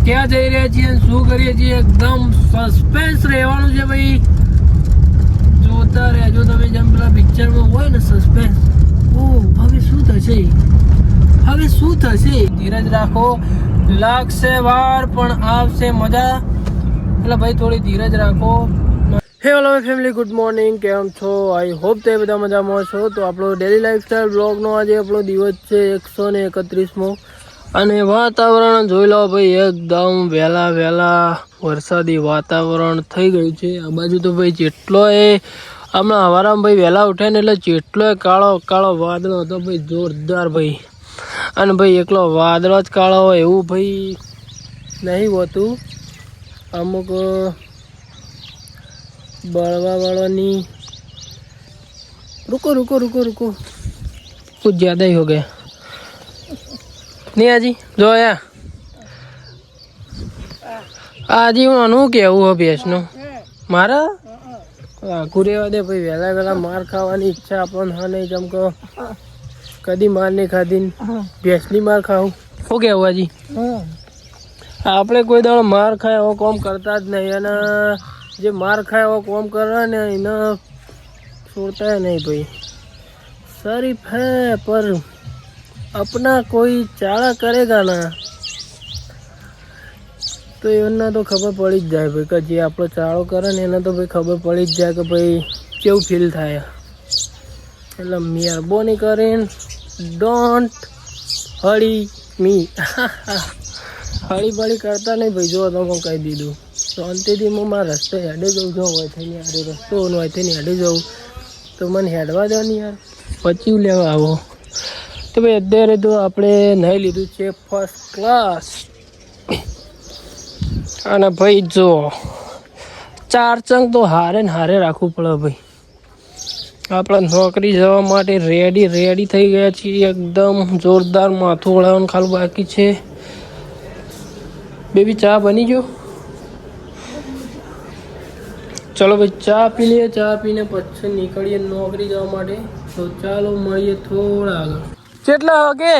ક્યાં જઈ રહ્યા છીએ શું કરીએ છીએ એકદમ સસ્પેન્સ રહેવાનું છે ભાઈ. જોતા રહેજો તમે જેમ પેલા પિક્ચરમાં હોય ને સસ્પેન્સ. ઓ હવે શું થશે, હવે શું થશે. ધીરજ રાખો, લાગશે વાર પણ આવશે મજા. એટલે ભાઈ થોડી ધીરજ રાખો. હે હેલો ફેમિલી, ગુડ મોર્નિંગ. કેમ છો? આઈ હોપ તે બધા મજામાં છો. તો આપણો ડેલી લાઈફસ્ટાઈલ બ્લોગનો આજે આપણો દિવસ છે 131મો. અને વાતાવરણ જોઈ લો ભાઈ, એકદમ વહેલા વરસાદી વાતાવરણ થઈ ગયું છે આ બાજુ. તો ભાઈ જેટલો એ હમણાં હવારમાં ભાઈ વહેલા ઉઠ્યા ને એટલે જેટલો કાળો વાદળો હતો ભાઈ, જોરદાર ભાઈ. અને ભાઈ એકલો વાદળો જ કાળો હોય એવું ભાઈ નહીં હોતું. અમુક बड़वा रुको कुछ ज़्यादा ही हो गया. नहीं आजी जो आया आजी हूँ अनु केवू हो भैंस नु मारा आखू रेवा दे भाई. वहेला मार खावानी इच्छा अपन हाँ नहीं जमको कदी मार नहीं खाधी. भैंसनी मार खाऊँ हो केवू आजी. આપણે કોઈ દાડો માર ખાય એવો કોમ કરતા જ નહીં. અને જે માર ખાય એવો કોમ કરે ને એને છોડતા નહીં ભાઈ. शरीफ है पर अपना कोई चाड़ा करेगा ना तो એના તો ખબર પડી જ જાય ભાઈ કે જે આપણો ચાળો કરે ને એને તો ભાઈ ખબર પડી જ જાય કે ભાઈ કેવું ફીલ થાય. એટલે મહેરબાની કરીને ડોન્ટ હળી મી. હળી બળી કરતા નહીં ભાઈ. જો તમે કહી દીધું શાંતિથી હું મારા રસ્તે હેડે જઉં છું. હોય થઈને યાર રસ્તો હોય થઈને હેડે જવું તો મને હેડવા દો ને યાર. પછી લેવા આવો તો ભાઈ. અત્યારે તો આપણે નહીં લીધું છે ફર્સ્ટ ક્લાસ. અને ભાઈ જો ચાર ચંગ તો હારે ને હારે રાખવું પડે ભાઈ. આપણે નોકરી જવા માટે રેડી થઈ ગયા છીએ એકદમ જોરદાર. માથું વળાવવાનું ખાલી બાકી છે. બેબી ચા બની ગયો? ચલો ભાઈ ચા પી લઈએ. ચા પીને પછી નીકળીએ નોકરી જવા માટે. તો ચાલો મળીએ થોડા આગળ. કેટલા વાગે?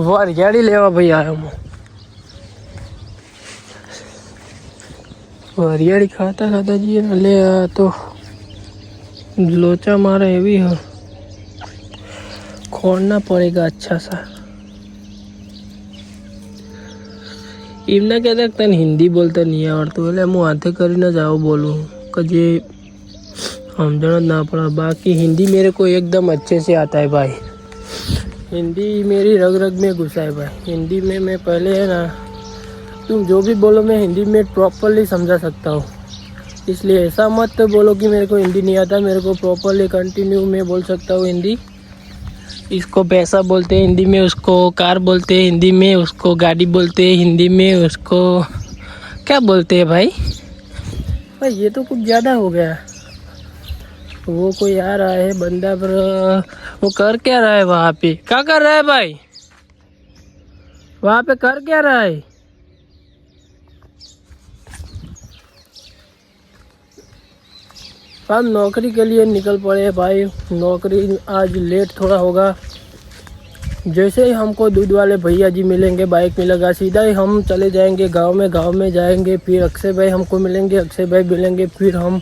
વરિયાળી લેવા ભાઈ આવ્યો. વરિયાળી ખાતા જઈએ એટલે આ તો લોચા મારે એવી હ खोड़ना पड़ेगा अच्छा सा. એમને કહેતા તને હિન્દી બોલતા નહીં આવડતું એટલે હું હાથે કરીને જ આવું બોલું કે જે समझण ना पड़ा. बाकी हिंदी मेरे को एकदम अच्छे से आता है भाई. हिंदी मेरी रग रग में घुसा है भाई. हिंदी में मैं पहले है ना, तुम जो भी बोलो मैं हिंदी में प्रॉपरली समझा सकता हूँ. इसलिए ऐसा मत बोलो कि मेरे को हिंदी नहीं आता. मेरे को प्रॉपरली कंटिन्यू मैं बोल सकता हूँ हिंदी. इसको पैसा बोलते हैं हिंदी में, उसको कार बोलते हैं हिंदी में, उसको गाड़ी बोलते हैं हिंदी में, उसको क्या बोलते हैं भाई? भाई ये तो कुछ ज़्यादा हो गया. वो कोई आ रहा है बंदा पर वो कर क्या रहा है वहाँ पे? क्या कर रहा है भाई? वहाँ पे कर क्या रहा है? हम नौकरी के लिए निकल पड़े भाई. नौकरी आज लेट थोड़ा होगा. जैसे ही हमको दूध वाले भैया जी मिलेंगे, बाइक मिलेगा, सीधा ही हम चले जाएंगे गांव में जाएंगे. फिर अक्षय भाई हमको मिलेंगे, अक्षय भाई मिलेंगे, फिर हम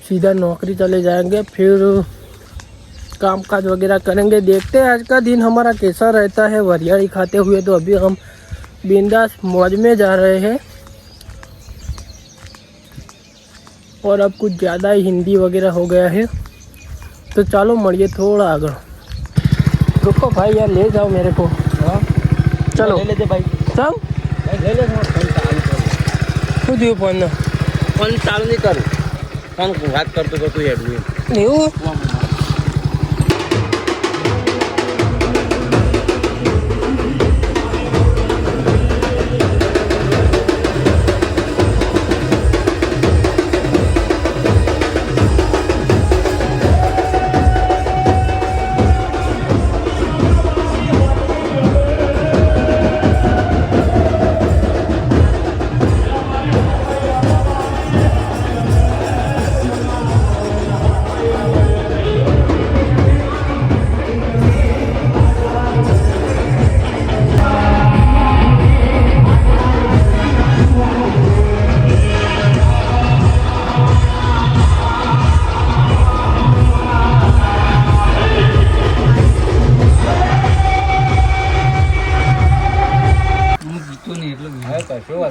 सीधा नौकरी चले जाएंगे. फिर काम काज वगैरह करेंगे. देखते हैं आज का दिन हमारा कैसा रहता है वरियाड़ी खाते हुए. तो अभी हम बिंदास मौज में जा रहे हैं. और अब कुछ ज़्यादा ही हिंदी वगैरह हो गया है. तो चलो मरिए थोड़ा आगे. रुको भाई यार, ले जाओ मेरे को. चलो ले लेते भाई. सब ले ले. શું થયું? ફોન ચાલુ નહીં કરું. ફોન વાત કરતો હેડવું એવું.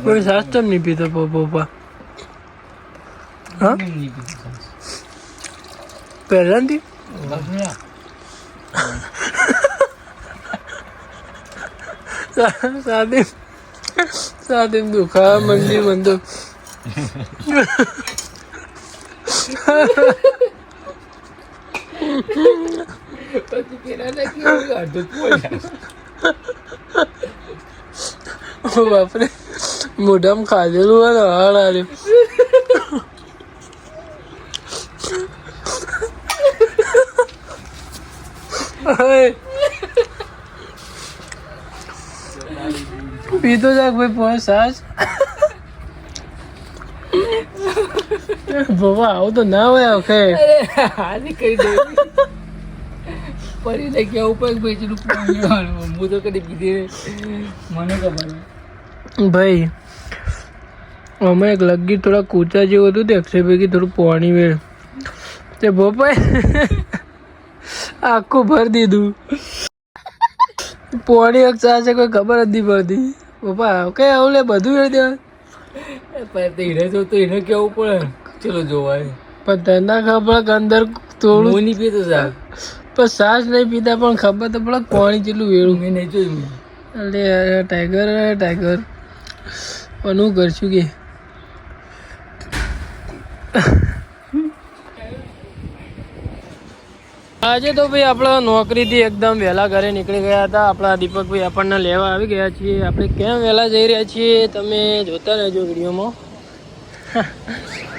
કોઈ શાસ્ત્ર નહીં પીતો પપ્પા હા પહેલાંથી સાથે દુખા મંડી બંધો બાપરે મોઢામાં ખાધેલું હોય ને હાડ હાર્યું પીતો જાક ભાઈ પોસ સાસ બાબા આવું તો ના હોય આખે હાલી કરી દે પરી ને કેવું પણ ભાઈ હું તો કદી પીધી મને ખબર ભાઈ અમે એક લગી થોડા કૂચા જેવું હતું તે અક્ષય ભેગી થોડું પાણી વેળ તે ભોપાય આખું ભરી દીધું પાણી એક ચા છે કોઈ ખબર જ નહીં પડતી પપ્પા કઈ આવું લે બધું વેળ દેવા હીરે જો તો એને કેવું પડે ચલો જોવાય પણ તને ખબર કે અંદર થોડું નહીં પીતો સાહેબ પણ સાસ નહીં પીતા પણ ખબર તો પડે પાણી જેટલું વેળું મેં નહીં જોયું અરે ટાઈગર પણ હું કરશું કે આજે તો ભાઈ આપણે નોકરીથી એકદમ વહેલા ઘરે નીકળી ગયા હતા આપણા દીપકભાઈ આપણને લેવા આવી ગયા છીએ આપણે કેમ વહેલા જઈ રહ્યા છીએ તમે જોતા રહેજો વિડીયોમાં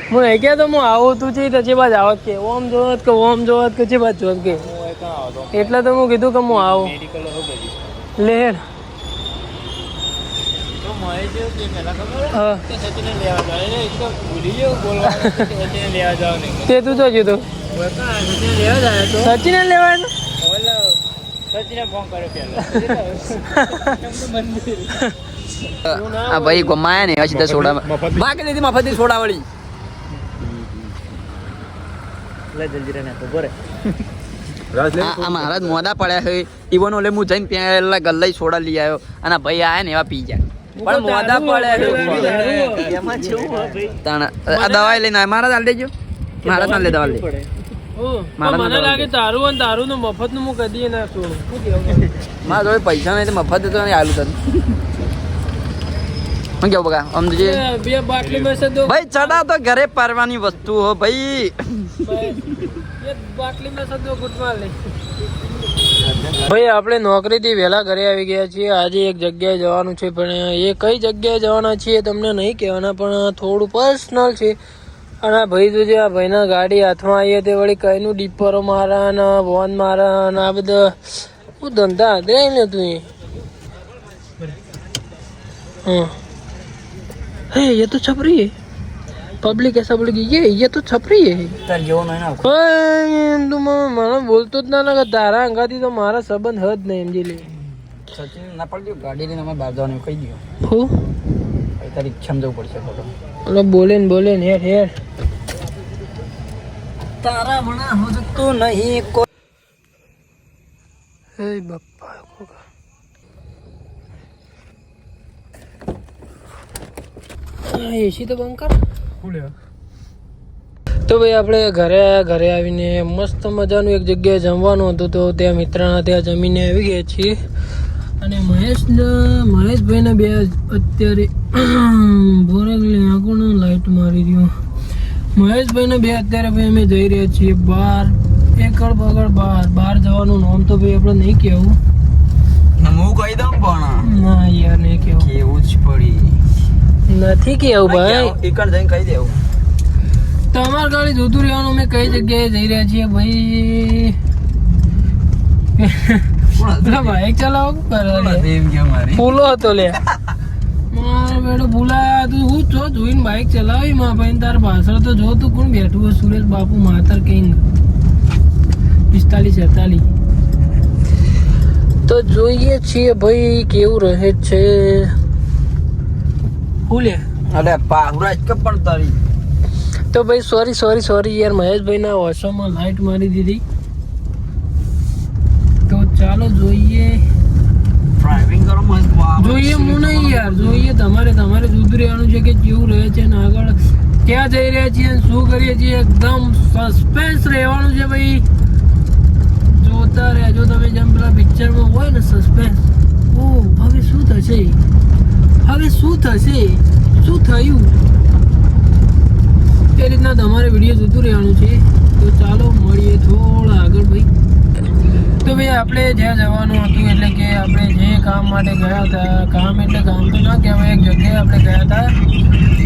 હું નહીં કહેતો હું આવું તું છે તો જે બાદ આવત કે ઓમ જોત કે ઓમ જોત કે જે બાદ જોત કે એટલે તો હું કીધું કે હું આવું લેર તે તું તો કીધું સચિન લેવાનું ભાઈ ગમાયા ને સીધા સોડા બાકી દીધી મફતી સોડા વાળી મહારાજ મોડા પડ્યા છે ઈવન ઓલે હું જઈને પેલા ગલ્લા સોડા લઈ આવ્યો અને ભાઈ આયા ને એવા પી ગયા પણ મોડા પડ્યા દવાઈ લઈને મહારાજ હાલ દેજો મહારાજ ના લે દવા લે મને લાગે તારું અને તારું નું મફત નું હું કદી ના છું મારા જોડે પૈસા નહીં મફત તો આલું તને શું કેવું બગા આમ જે બે બાટલી મેં સે દો ભાઈ ચડા તો ઘરે પરવાની વસ્તુ હો ભાઈ એક બાટલી મેં સે દો ગુટમાં લે ભાઈ આપણે નોકરીથી વહેલા ઘરે આવી ગયા છીએ આજે એક જગ્યાએ જવાનું છે પણ એ કઈ જગ્યાએ જવાના છીએ તમને નહીં કહેવાના પણ થોડું પર્સનલ છે અને ભાઈ તો જે આ ભાઈના ગાડી હાથમાં આવીએ તે વળી કઈનું ડીપરો મારા ને વોન મારા ને આ બધા હું ધંધા હાથે ને તું है ये तो छपरी है पब्लिक ऐसा बोलेगी ये तो छपरी है તું મને બોલતો જ ના લાગે તારા અંગાથી તો મારા સંબંધ હદ નહીં સમજી લે સચિન ના પડ્યો ગાડી લઈને અમે બહાર જવાનું કહી દો હું તારી ઈચ્છા જવું પડશે ફોટો ઓલો બોલે ને હેર તારા મણા હોતો નહીં કોઈ હે બાપા એસી તો બંધ કર તો ભાઈ આપણે ઘરે આવીને મસ્ત મજાનું એક જગ્યાએ જમવાનું હતું તો ત્યાં મિત્રના ત્યાં જમીને આવી ગયા છીએ અને મહેશભાઈને બે અત્યારે ભોરગલી આંખોને લાઈટ મારી રહ્યું મહેશભાઈને બે અત્યારે ભાઈ અમે જઈ રહ્યા છીએ બહાર એકડ બગડ બહાર જવાનું નામ તો ભાઈ આપણે નહીં કહેવું હું કહી દઉં પણ ના યાર નહીં કહેવું કેવું જ પડી નથી કેવું ભાઈ ઈકણ જઈને કહી દેવું તમારે ગાડી જોતું રહેવાનું અમે કઈ જગ્યાએ જઈ રહ્યા છીએ ભાઈ બાઈક ચલાવો ફૂલો હતો લે મારો બેટો ભૂલા તું હું છો જોઈને બાઈક ચલાવી માં ભાઈ તાર પાછળ તો જો તું કોણ બેઠું હોય સુરેશ બાપુ માતર કિંગ 45-47 તો જોઈએ છીએ ભાઈ કેવું રહે છે ભૂલે અરે પાહુરાજ કે પણ તારી તો ભાઈ સોરી યાર મહેશભાઈ ના વોશોમાં લાઈટ મારી દીધી તો ચાલો જોઈએ ડ્રાઇવિંગ કરો મસ્ત જોઈએ હું નહીં યાર, જોઈએ તમારે જોતું રહેવાનું છે કે કેવું રહે છે ને આગળ ક્યાં જઈ રહ્યા છીએ અને શું કરીએ છીએ. એકદમ સસ્પેન્સ રહેવાનું છે ભાઈ. જોતા રહેજો તમે, જેમ પેલા પિક્ચરમાં હોય ને સસ્પેન્સ. ઓ હવે શું થશે, શું થયું, એ રીતના તમારે વિડીયો જોતું રહેવાનું છે. તો ચાલો મળીએ થોડા આગળ ભાઈ. તો ભાઈ આપણે જ્યાં જવાનું હતું, એટલે કે આપણે જે કામ માટે ગયા હતા, કામ એટલે કામ તો ના કહેવાય, એક જગ્યાએ આપણે ગયા હતા,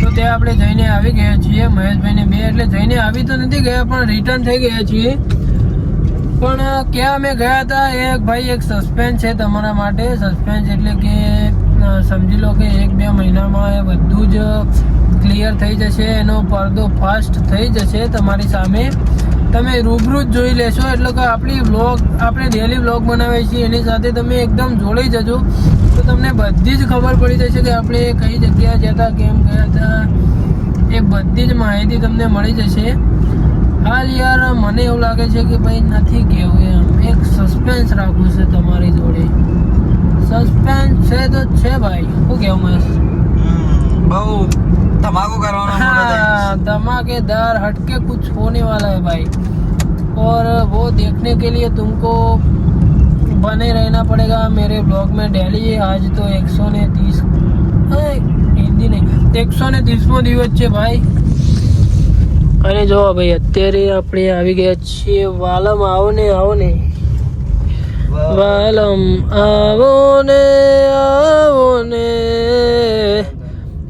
તો ત્યાં આપણે જઈને આવી ગયા છીએ. મહેશભાઈને બે એટલે જઈને આવી તો નથી ગયા, પણ રિટર્ન થઈ ગયા છીએ. પણ ક્યાં અમે ગયા હતા એક ભાઈ, એક સસ્પેન્સ છે તમારા માટે. સસ્પેન્સ એટલે કે સમજી લો કે 1-2 મહિનામાં એ બધું જ ક્લિયર થઈ જશે, એનો પડદો ફાસ્ટ થઈ જશે તમારી સામે. તમે રૂબરૂ જ જોઈ લેશો. એટલે કે આપણે ડેલી વ્લોગ બનાવીએ છીએ, એની સાથે તમે એકદમ જોડાઈ જજો, તો તમને બધી જ ખબર પડી જશે કે આપણે કઈ જગ્યાએ ગયા હતા, કેમ ગયા હતા, એ બધી જ માહિતી તમને મળી જશે. હાલ યાર મને એવું લાગે છે કે ભાઈ નથી કહેવું, એમ એક સસ્પેન્સ રાખવું છે તમારી જોડે. સસ્પેન્સ છે તો છે ભાઈ, શું કહેવું મહેશ? બહુ धमाको करवाना हाँ, धमाकेदार हटके कुछ होने वाला है भाई, और वो देखने के लिए तुमको बने रहना पड़ेगा मेरे ब्लॉग में डेली. आज तो 130 हिंदी नहीं 130मो દિવસ છે ભાઈ. અને જો ભાઈ અત્યારે આપણે આવી ગયા છીએ વાલમ. આવો ને વાલમ, આવો ને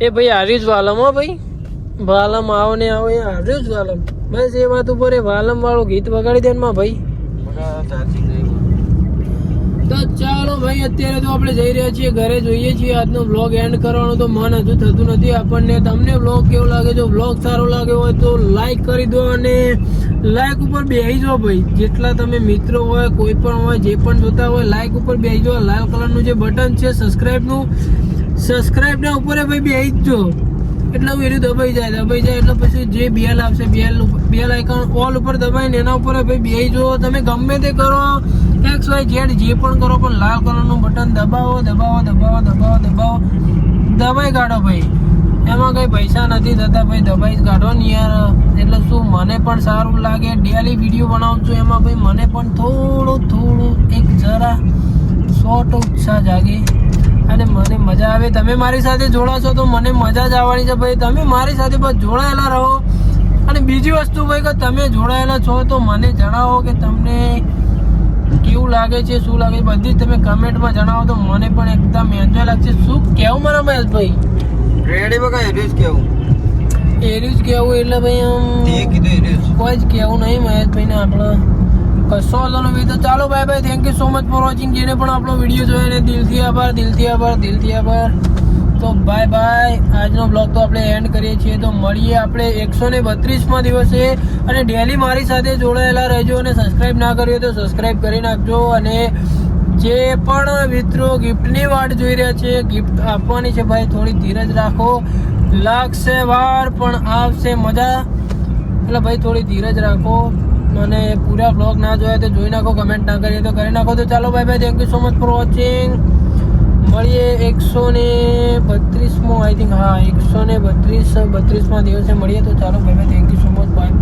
એ ભાઈ હાર્યું જ વાલમ. હો ભાઈ વાલમ, આવો ને આવો, એ હાર્યું જ વાલમ. બસ એ વાત ઉપર એ વાલમ વાળું ગીત વગાડી દે માં ભાઈ. તો ચાલો ભાઈ, અત્યારે તો આપણે જઈ રહ્યા છીએ ઘરે. જોઈએ છીએ આજનો વ્લોગ એન્ડ કરવાનો તો મન હજુ થતું નથી આપણને. તમને વ્લોગ કેવો લાગે? જો વ્લોગ સારો લાગ્યો હોય તો લાઈક કરી દો, અને લાઈક ઉપર બેસી જાઓ ભાઈ. જેટલા તમે મિત્રો હોય, કોઈ પણ હોય, જે પણ જોતા હોય, લાઈક ઉપર બેસી જાઓ. લાલ કલરનું જે બટન છે સબસ્ક્રાઇબનું, સબસ્ક્રાઇબ ના ઉપર ભાઈ બેસી જ જો, એટલે વેલ્યુ દબાઈ જાય એટલે પછી જે બેલ આવશે, બેલ આઇકન ઓલ ઉપર દબાઈને એના ઉપર ભાઈ બેસી જો. તમે ગમે તે કરો, XYZ જે પણ કરો, પણ લાલ કલરનું બટન દબાવો, દબાઈ કાઢો ભાઈ. એમાં કઈ પૈસા નથી થતા ભાઈ, દબાઈ જ કાઢો ને યાર. એટલે શું, મને પણ સારું લાગે. ડેલી વિડીયો બનાવું છું, એમાં ભાઈ મને પણ થોડું એક જરા શોર્ટ ઉત્સાહ જાગે અને મને મજા આવે. તમે મારી સાથે જોડાશો તો મને મજા જ આવવાની છે ભાઈ. તમે મારી સાથે બસ જોડાયેલા રહો. અને બીજી વસ્તુ ભાઈ કે તમે જોડાયેલા છો તો મને જણાવો કે તમને કેવું લાગે છે, શું લાગે છે, બધી જ તમે કમેન્ટમાં જણાવો તો મને પણ એકદમ એન્જોય લાગશે. શું કેવું મારા મહેશભાઈ? રેડી બકા એરિયસ કેવું એટલે ભાઈ આમ કોઈ જ કેવું નહીં મહેશભાઈ ને આપણે કશો વાંધો નહીં. તો ચાલો ભાઈ, thank you so much for watching. જેને પણ આપણો વિડીયો જોયો એને દિલથી આભાર. તો બાય. આજનો બ્લોગ તો આપણે એન્ડ કરીએ છીએ. તો મળીએ આપણે 132મા દિવસે. અને ડેલી મારી સાથે જોડાયેલા રહેજો, અને સબસ્ક્રાઇબ ના કર્યો તો સબસ્ક્રાઇબ કરી નાખજો. અને જે પણ મિત્રો ગિફ્ટની વાટ જોઈ રહ્યા છે, ગિફ્ટ આપવાની છે ભાઈ, થોડી ધીરજ રાખો. લાગશે વાર પણ આવશે મજા, એટલે ભાઈ થોડી ધીરજ રાખો. અને પૂરા બ્લોગ ના જોયા તો જોઈ નાખો, કમેન્ટ ના કરીએ તો કરી નાખો. તો ચાલો ભાઈ, thank you so much for watching. મળીએ 132મો, આઈ થિંક, હા 132મા દિવસે મળીએ. તો ચાલો ભાઈ, thank you so much. By.